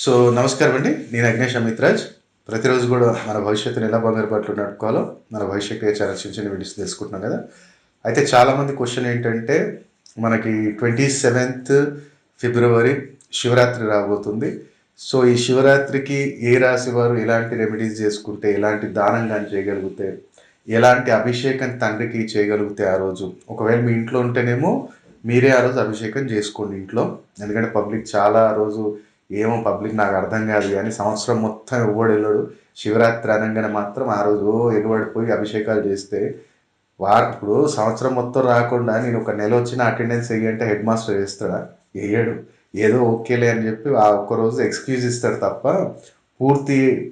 So నమస్కారం అండి, నేను అగ్నేష్ అమిత్రాజ్. ప్రతిరోజు కూడా మన భవిష్యత్తుని ఎలా బంగారు బాటలో నడుపుకోవాలో మన భవిష్యత్తు చాలా చిన్న చిన్న వీడియోస్ తెలుసుకుంటున్నాం కదా. అయితే చాలామంది క్వశ్చన్ ఏంటంటే, మనకి 27th ఫిబ్రవరి శివరాత్రి రాబోతుంది. సో ఈ శివరాత్రికి ఏ రాశి వారు ఎలాంటి రెమెడీస్ చేసుకుంటే, ఎలాంటి దానం కానీ చేయగలిగితే, ఎలాంటి అభిషేకం తండ్రికి చేయగలిగితే ఆ రోజు, ఒకవేళ మీ ఇంట్లో ఉంటేనేమో మీరే ఆ రోజు అభిషేకం చేసుకోండి ఇంట్లో. ఎందుకంటే పబ్లిక్ చాలా ఆ రోజు ఏమో పబ్లిక్ నాకు అర్థం కాదు, కానీ సంవత్సరం మొత్తం ఎవ్వడు వెళ్ళడు. శివరాత్రి అనగానే మాత్రం ఆ రోజు ఎగబడిపోయి అభిషేకాలు చేస్తే ఇప్పుడు సంవత్సరం మొత్తం రాకుండా నేను ఒక నెల వచ్చిన అటెండెన్స్ వేయంటే హెడ్ మాస్టర్ వేస్తాడా? వేయడు. ఏదో ఓకేలే అని చెప్పి ఆ ఒక్కరోజు ఎక్స్క్యూజ్ ఇస్తాడు తప్ప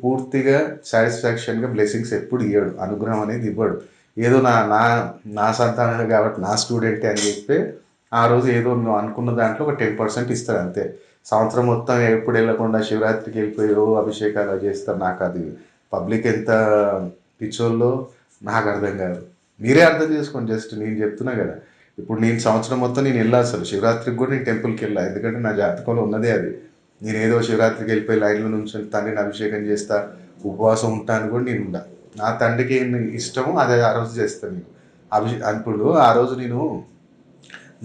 పూర్తిగా సాటిస్ఫాక్షన్గా బ్లెస్సింగ్స్ ఎప్పుడు ఇవ్వడు, అనుగ్రహం అనేది ఇవ్వడు. ఏదో నా నా నా సంతానమే కాబట్టి నా స్టూడెంటే అని చెప్పి ఆ రోజు ఏదో నువ్వు అనుకున్న దాంట్లో ఒక 10% ఇస్తాడు అంతే. సంవత్సరం మొత్తం ఎప్పుడు వెళ్ళకుండా శివరాత్రికి వెళ్ళిపోయి అభిషేకాలు చేస్తారు. నాకు అది పబ్లిక్ ఎంత పిచ్చోళ్ళో నాకు అర్థం కాదు. మీరే అర్థం చేసుకోండి. జస్ట్ నేను చెప్తున్నా కదా, ఇప్పుడు నేను సంవత్సరం మొత్తం నేను వెళ్ళా, అసలు శివరాత్రికి కూడా నేను టెంపుల్కి వెళ్ళా. ఎందుకంటే నా జాతకంలో ఉన్నదే అది. నేను ఏదో శివరాత్రికి వెళ్ళిపోయి లైన్లో నుంచి తండ్రిని అభిషేకం చేస్తా, ఉపవాసం ఉంటాను కూడా నేను ఉండా. నా తండ్రికి ఏం ఇష్టమో అదే ఆ రోజు చేస్తాను నేను. ఇప్పుడు ఆ రోజు నేను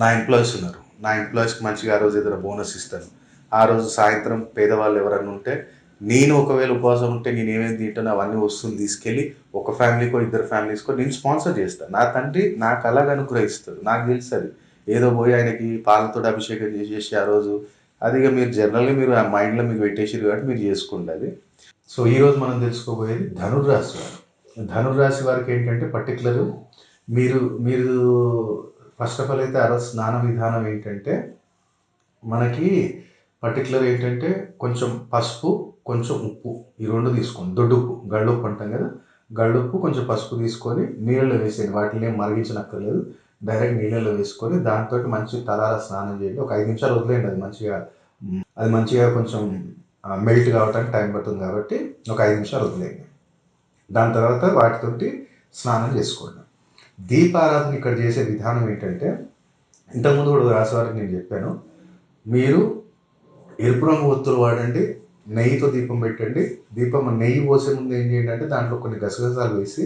నా ఎంప్లాయీస్ ఉన్నారు, నా ఎంప్లాయీస్కి మంచిగా ఆ రోజు ఏదైనా బోనస్ ఇస్తాను. ఆ రోజు సాయంత్రం పేదవాళ్ళు ఎవరన్నా ఉంటే, నేను ఒకవేళ ఉపవాసం ఉంటే నేను ఏమేమి తింటానో అవన్నీ వస్తువులు తీసుకెళ్ళి ఒక ఫ్యామిలీకో ఇద్దరు ఫ్యామిలీస్కో నేను స్పాన్సర్ చేస్తాను. నా తండ్రి నాకు అలాగ అనుగ్రహిస్తాడు. నాకు తెలుసు అది. ఏదో పోయి ఆయనకి పాలతో అభిషేకం చేసేసి ఆ రోజు అదిగా మీరు జనరల్గా మీరు ఆ మైండ్లో మీకు పెట్టేసారు కాబట్టి మీరు చేసుకోండి అది. సో ఈరోజు మనం తెలుసుకోబోయేది ధనుర్రాశి వారు. ధనుర్రాశి వారికి ఏంటంటే పర్టికులర్ మీరు మీరు ఫస్ట్ ఆఫ్ ఆల్ అయితే ఆ రోజు స్నాన విధానం ఏంటంటే, మనకి పర్టికులర్ ఏంటంటే కొంచెం పసుపు, కొంచెం ఉప్పు, ఈ రెండు తీసుకోండి. దొడ్డుప్పు, గళ్ళుప్పు అంటాం కదా, గళ్ళుప్పు కొంచెం పసుపు తీసుకొని నీళ్ళలో వేసేయండి. వాటిని ఏం మరిగించనక్కర్లేదు, డైరెక్ట్ నీళ్ళలో వేసుకొని దాంతో మంచి తలార స్నానం చేయండి. ఒక 5 నిమిషాలు వదిలేయండి. అది మంచిగా కొంచెం మెల్ట్ కావడానికి టైం పడుతుంది కాబట్టి ఒక 5 నిమిషాలు వదిలేయండి. దాని తర్వాత వాటితోటి స్నానం చేసుకోండి. దీపారాధన ఇక్కడ చేసే విధానం ఏంటంటే, ఇంతకుముందు కూడా రాసేవారికి నేను చెప్పాను, మీరు ఎరుపు రంగు ఒత్తులు వాడండి, నెయ్యితో దీపం పెట్టండి. నెయ్యి పోసే ముందు ఏం చేయండి అంటే, దాంట్లో కొన్ని గసగసాలు వేసి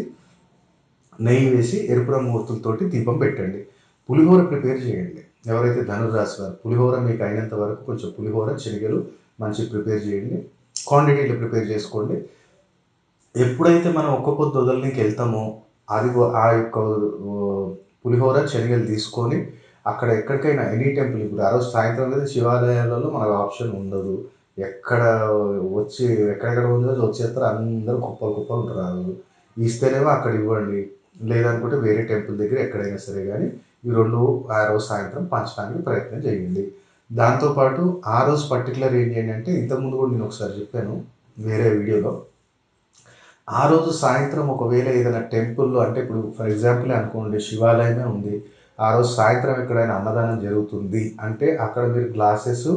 నెయ్యి వేసి ఎరుపు రంగు ఒత్తులతోటి దీపం పెట్టండి. పులిహోర ప్రిపేర్ చేయండి. ఎవరైతే ధనుర్రాశి వారు, పులిహోర మీకు అయినంత వరకు కొంచెం పులిహోర శనగలు మంచి ప్రిపేర్ చేయండి. క్వాంటిటీలో ప్రిపేర్ చేసుకోండి. ఎప్పుడైతే మనం ఒక్క పొద్దు వదలనికి వెళ్తామో అది ఆ యొక్క పులిహోర శనగలు తీసుకొని అక్కడ ఎక్కడికైనా ఎనీ టెంపుల్, ఇప్పుడు ఆ రోజు సాయంత్రం కదా శివాలయాలలో మనకు ఆప్షన్ ఉండదు. ఎక్కడెక్కడ ఉందో వచ్చేస్తారు, అందరూ కుప్పలు ఉంటారు. ఆ రోజు ఇస్తేనేమో అక్కడ ఇవ్వండి, లేదనుకుంటే వేరే టెంపుల్ దగ్గర ఎక్కడైనా సరే కానీ ఈ రెండు ఆ రోజు సాయంత్రం పంచడానికి ప్రయత్నం చేయండి. దాంతోపాటు ఆ రోజు పర్టికులర్ ఏం చేయండి అంటే, ఇంతకుముందు కూడా నేను ఒకసారి చెప్పాను వేరే వీడియోలో, ఆ రోజు సాయంత్రం ఒకవేళ ఏదైనా టెంపుల్లో, అంటే ఇప్పుడు ఫర్ ఎగ్జాంపుల్ అనుకోండి శివాలయమే ఉంది, ఆ రోజు సాయంత్రం ఎక్కడైనా అన్నదానం జరుగుతుంది అంటే అక్కడ మీరు గ్లాసెస్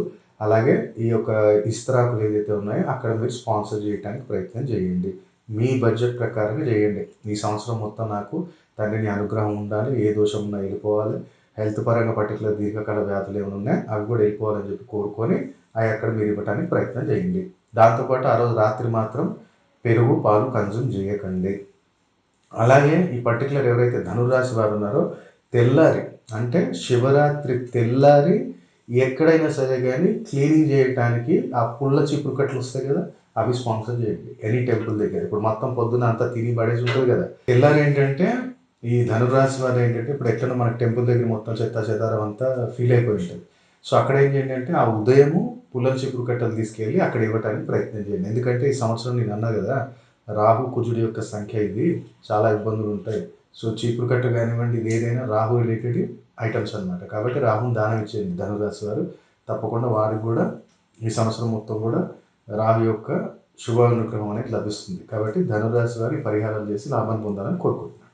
అలాగే ఈ యొక్క ఇస్తరాకులు ఏదైతే ఉన్నాయో అక్కడ మీరు స్పాన్సర్ చేయడానికి ప్రయత్నం చేయండి. మీ బడ్జెట్ ప్రకారంగా చేయండి. ఈ సంవత్సరం మొత్తం నాకు తండ్రిని అనుగ్రహం ఉండాలి, ఏ దోషం ఉన్నా వెళ్ళిపోవాలి, హెల్త్ పరంగా పర్టికులర్ దీర్ఘకాల వ్యాధులు ఏమైనా ఉన్నాయి అవి కూడా వెళ్ళిపోవాలని చెప్పి కోరుకొని అవి అక్కడ మీరు ఇవ్వడానికి ప్రయత్నం చేయండి. దాంతోపాటు ఆ రోజు రాత్రి మాత్రం పెరుగు పాలు కన్జ్యూమ్ చేయకండి. అలాగే ఈ పర్టికులర్ ఎవరైతే ధనురాశి వారు ఉన్నారో, తెల్లారి అంటే శివరాత్రి తెల్లారి ఎక్కడైనా సరే కానీ క్లీనింగ్ చేయడానికి ఆ పుల్ల చిపురు కట్లు వస్తాయి కదా, అవి స్పాన్సర్ చేయండి ఎనీ టెంపుల్ దగ్గర. ఇప్పుడు మొత్తం పొద్దున అంతా తిని పడేసి ఉంటుంది కదా, తెల్లారి ఏంటంటే ఈ ధనురాశి వారు ఏంటంటే ఇప్పుడు ఎట్లనో మనకి టెంపుల్ దగ్గర మొత్తం చెత్త చెదారం అంతా ఫీల్ అయిపోయి ఉంటుంది. సో అక్కడ ఏం చేయండి అంటే ఆ ఉదయము పుల్లల చిపురు కట్టలు తీసుకెళ్ళి అక్కడ ఇవ్వడానికి ప్రయత్నం చేయండి. ఎందుకంటే ఈ సంవత్సరం నేను అన్నా కదా, రాహు కుజుడి యొక్క సంఖ్య ఇది, చాలా ఇబ్బందులు ఉంటాయి. సో చీపురు కట్ట కానివ్వండి, ఇది ఏదైనా రాహు రిలేటెడ్ ఐటమ్స్ అనమాట. కాబట్టి రాహుని దానం ఇచ్చేయండి ధనురాశి వారు. తప్పకుండా వారికి కూడా ఈ సంవత్సరం మొత్తం కూడా రాహు యొక్క శుభానుగ్రహం అనేది లభిస్తుంది. కాబట్టి ధనురాశి వారి పరిహారం చేసి లాభాన్ని పొందాలని కోరుకుంటున్నాను.